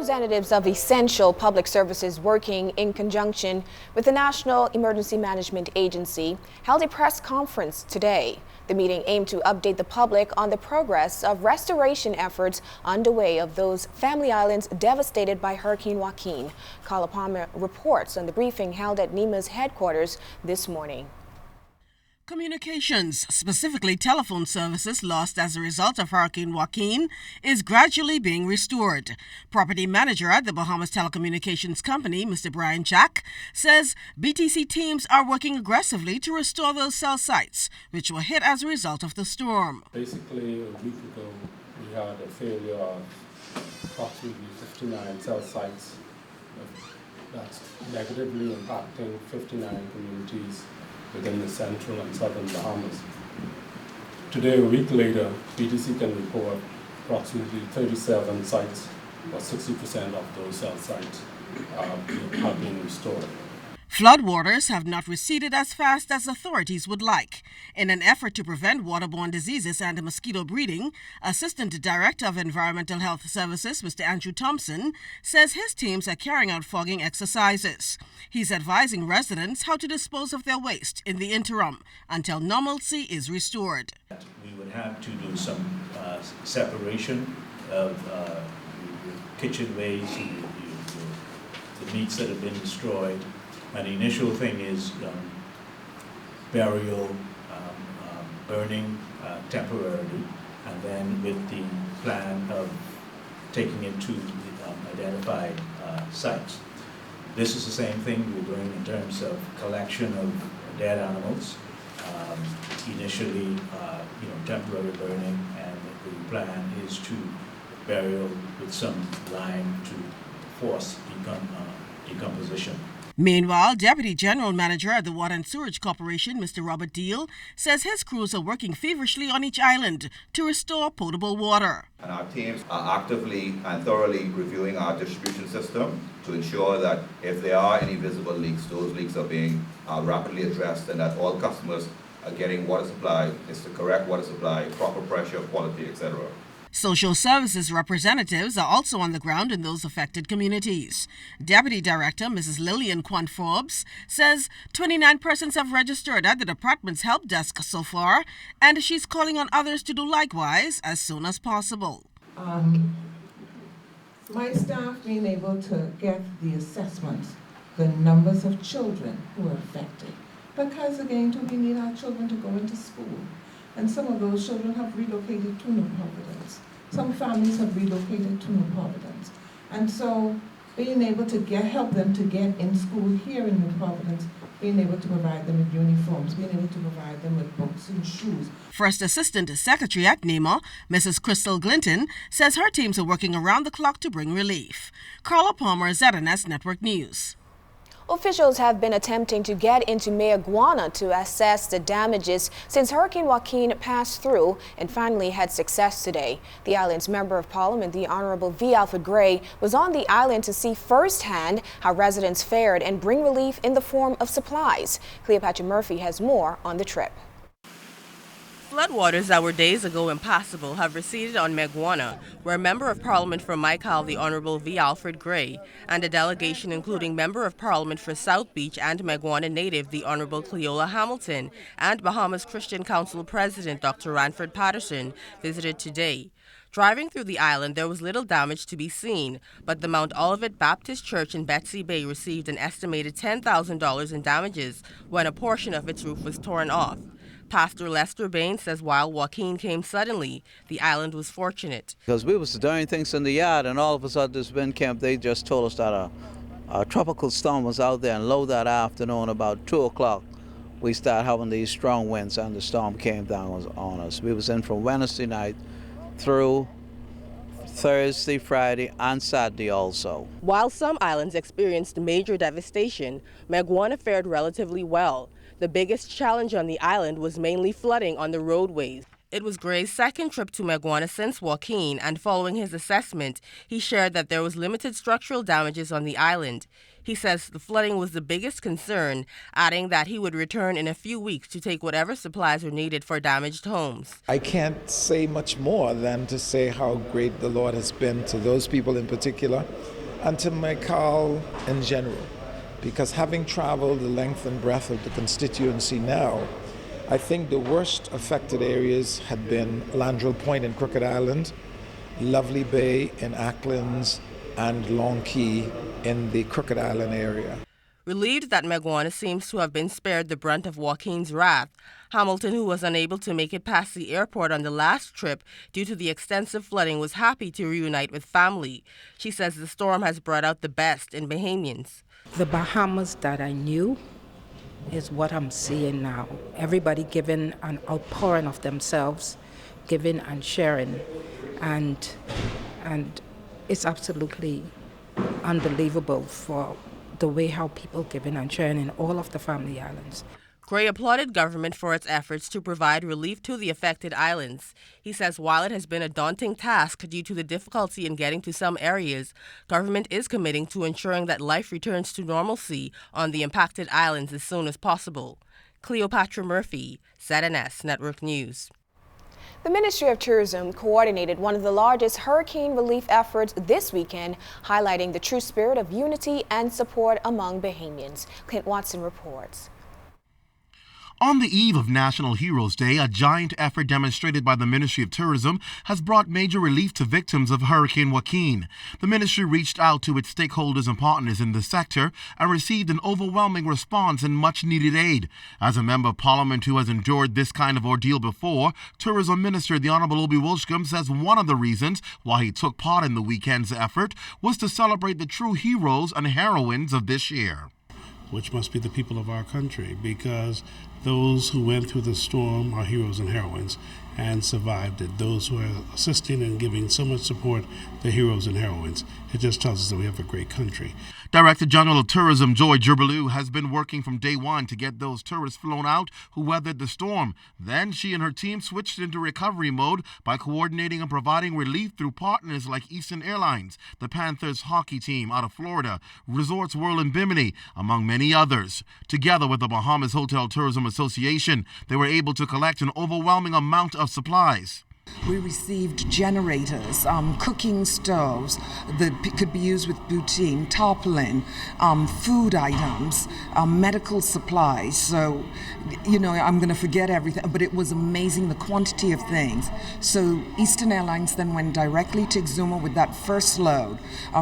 Representatives of essential public services working in conjunction with the National Emergency Management Agency held a press conference today. The meeting aimed to update the public on the progress of restoration efforts underway of those family islands devastated by Hurricane Joaquin. Carla reports on the briefing held at NEMA's headquarters this morning. Communications, specifically telephone services lost as a result of Hurricane Joaquin, is gradually being restored. Property manager at the Bahamas Telecommunications Company, Mr. Jacques, says BTC teams are working aggressively to restore those cell sites, which were hit as a result of the storm. Basically, a week ago, we had a failure of approximately 59 cell sites that's negatively impacting 59 communities within the central and southern Bahamas. Today, a week later, BTC can report approximately 37 sites, or 60% of those cell sites have been restored. Floodwaters have not receded as fast as authorities would like. In an effort to prevent waterborne diseases and mosquito breeding, Assistant Director of Environmental Health Services, Mr. Andrew Thompson, says his teams are carrying out fogging exercises. He's advising residents how to dispose of their waste in the interim until normalcy is restored. We would have to do some separation of kitchen waste, the meats that have been destroyed. And the initial thing is burial, burning temporarily, and then with the plan of taking it to the identified sites. This is the same thing we're doing in terms of collection of dead animals. Initially, temporary burning, and the plan is to burial with some lime to force decomposition. Meanwhile, Deputy General Manager at the Water and Sewerage Corporation, Mr. Robert Deal, says his crews are working feverishly on each island to restore potable water. And our teams are actively and thoroughly reviewing our distribution system to ensure that if there are any visible leaks, those leaks are being rapidly addressed, and that all customers are getting water supply. It's the correct water supply, proper pressure, quality, etc. Social services representatives are also on the ground in those affected communities. Deputy Director Mrs. Lillian Kwan Forbes says 29 persons have registered at the department's help desk so far, and she's calling on others to do likewise as soon as possible. My staff being able to get the assessments, the numbers of children who are affected, because again, we need our children to go into school. And some of those children have relocated to New Providence. Some families have relocated to New Providence. And so being able to help them to get in school here in New Providence, being able to provide them with uniforms, being able to provide them with books and shoes. First Assistant Secretary at NEMA, Mrs. Crystal Glynton, says her teams are working around the clock to bring relief. Carla Palmer, ZNS Network News. Officials have been attempting to get into Mayaguana to assess the damages since Hurricane Joaquin passed through and finally had success today. The island's Member of Parliament, the Honorable V. Alfred Gray, was on the island to see firsthand how residents fared and bring relief in the form of supplies. Cleopatra Murphy has more on the trip. Floodwaters that were days ago impassable have receded on Mayaguana, where Member of Parliament for Maikal, the Honorable V. Alfred Gray, and a delegation including Member of Parliament for South Beach and Mayaguana native, the Honorable Cleola Hamilton, and Bahamas Christian Council President Dr. Ranford Patterson visited today. Driving through the island, there was little damage to be seen, but the Mount Olivet Baptist Church in Betsy Bay received an estimated $10,000 in damages when a portion of its roof was torn off. Pastor Lester Bain says while Joaquin came suddenly, the island was fortunate. Because we was doing things in the yard, and all of a sudden this wind came, they just told us that a tropical storm was out there, and low that afternoon about 2 o'clock, we started having these strong winds, and the storm came down on us. We was in from Wednesday night through Thursday, Friday, and Saturday also. While some islands experienced major devastation, Mayaguana fared relatively well. The biggest challenge on the island was mainly flooding on the roadways. It was Gray's second trip to Mayaguana since Joaquin, and following his assessment, he shared that there was limited structural damages on the island. He says the flooding was the biggest concern, adding that he would return in a few weeks to take whatever supplies were needed for damaged homes. I can't say much more than to say how great the Lord has been to those people in particular and to Michael in general. Because having traveled the length and breadth of the constituency now, I think the worst affected areas had been Landrell Point in Crooked Island, Lovely Bay in Acklands, and Long Key in the Crooked Island area. Relieved that Meguana seems to have been spared the brunt of Joaquin's wrath, Hamilton, who was unable to make it past the airport on the last trip due to the extensive flooding, was happy to reunite with family. She says the storm has brought out the best in Bahamians. The Bahamas that I knew is what I'm seeing now. Everybody giving an outpouring of themselves, giving and sharing, and it's absolutely unbelievable for the way how people giving and sharing in all of the family islands. Gray applauded government for its efforts to provide relief to the affected islands. He says while it has been a daunting task due to the difficulty in getting to some areas, government is committing to ensuring that life returns to normalcy on the impacted islands as soon as possible. Cleopatra Murphy, ZNS Network News. The Ministry of Tourism coordinated one of the largest hurricane relief efforts this weekend, highlighting the true spirit of unity and support among Bahamians. Clint Watson reports. On the eve of National Heroes Day, a giant effort demonstrated by the Ministry of Tourism has brought major relief to victims of Hurricane Joaquin. The ministry reached out to its stakeholders and partners in the sector and received an overwhelming response and much-needed aid. As a member of Parliament who has endured this kind of ordeal before, Tourism Minister the Honourable Obi Wilshcombe says one of the reasons why he took part in the weekend's effort was to celebrate the true heroes and heroines of this year. Which must be the people of our country, because those who went through the storm are heroes and heroines and survived it. Those who are assisting and giving so much support, they're heroes and heroines. It just tells us that we have a great country. Director General of Tourism Joy Jubilew has been working from day one to get those tourists flown out who weathered the storm. Then she and her team switched into recovery mode by coordinating and providing relief through partners like Eastern Airlines, the Panthers hockey team out of Florida, Resorts World in Bimini, among many others. Together with the Bahamas Hotel Tourism Association, they were able to collect an overwhelming amount of supplies. We received generators, cooking stoves that could be used with butane, tarpaulin, food items, medical supplies. So, I'm going to forget everything, but it was amazing the quantity of things. So Eastern Airlines then went directly to Exuma with that first load,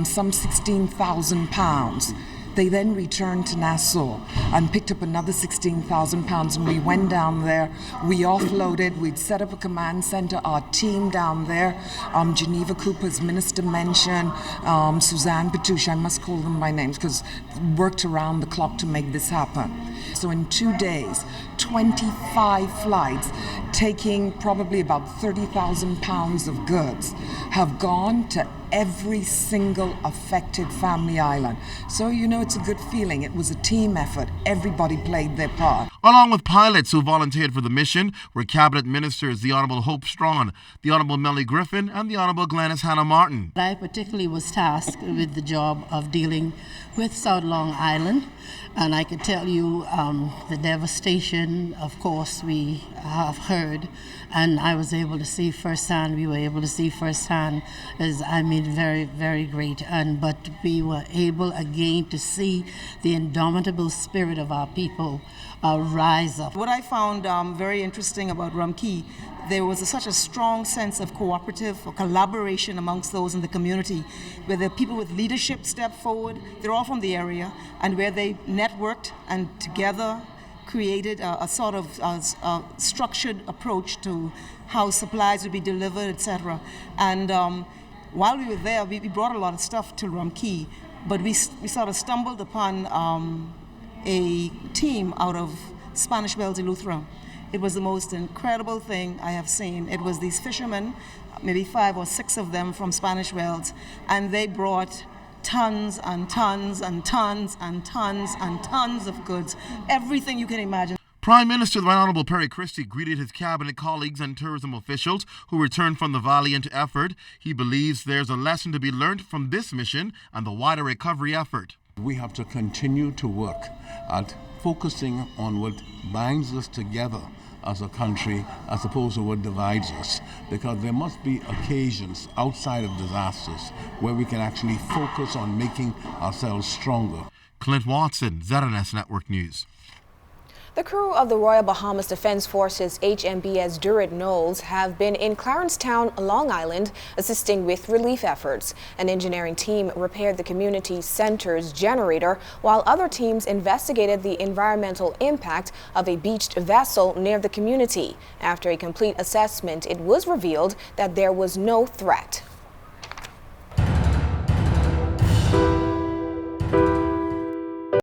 some 16,000 pounds. They then returned to Nassau and picked up another 16,000 pounds, and we went down there, we offloaded, we'd set up a command center, our team down there, Geneva Cooper's Minister mentioned, Suzanne Petouche, I must call them by names because worked around the clock to make this happen. So in 2 days, 25 flights, taking probably about 30,000 pounds of goods, have gone to every single affected family island. So, it's a good feeling. It was a team effort. Everybody played their part. Along with pilots who volunteered for the mission were Cabinet Ministers the Honourable Hope Strawn, the Honourable Melly Griffin, and the Honourable Glenys Hanna-Martin. I particularly was tasked with the job of dealing with South Long Island, and I could tell you the devastation, of course, we have heard, and I was able to see firsthand, we were able to see firsthand, very, very great, but we were able again to see the indomitable spirit of our people rise up. What I found very interesting about Rumkey, there was such a strong sense of cooperative or collaboration amongst those in the community, where the people with leadership stepped forward, they're all from the area, and where they networked and together created a sort of structured approach to how supplies would be delivered, etc. And while we were there, we brought a lot of stuff to Rumkey, but we sort of stumbled upon a team out of Spanish Wells Eleuthera. It was the most incredible thing I have seen. It was these fishermen, maybe 5 or 6 of them from Spanish Wells, and they brought tons and tons and tons and tons and tons of goods, everything you can imagine. Prime Minister the Honourable Perry Christie greeted his cabinet colleagues and tourism officials who returned from the valiant effort. He believes there's a lesson to be learned from this mission and the wider recovery effort. We have to continue to work at focusing on what binds us together as a country as opposed to what divides us, because there must be occasions outside of disasters where we can actually focus on making ourselves stronger. Clint Watson, ZNS Network News. The crew of the Royal Bahamas Defense Forces HMBS Durant Knowles have been in Clarencetown, Long Island, assisting with relief efforts. An engineering team repaired the community center's generator, while other teams investigated the environmental impact of a beached vessel near the community. After a complete assessment, it was revealed that there was no threat.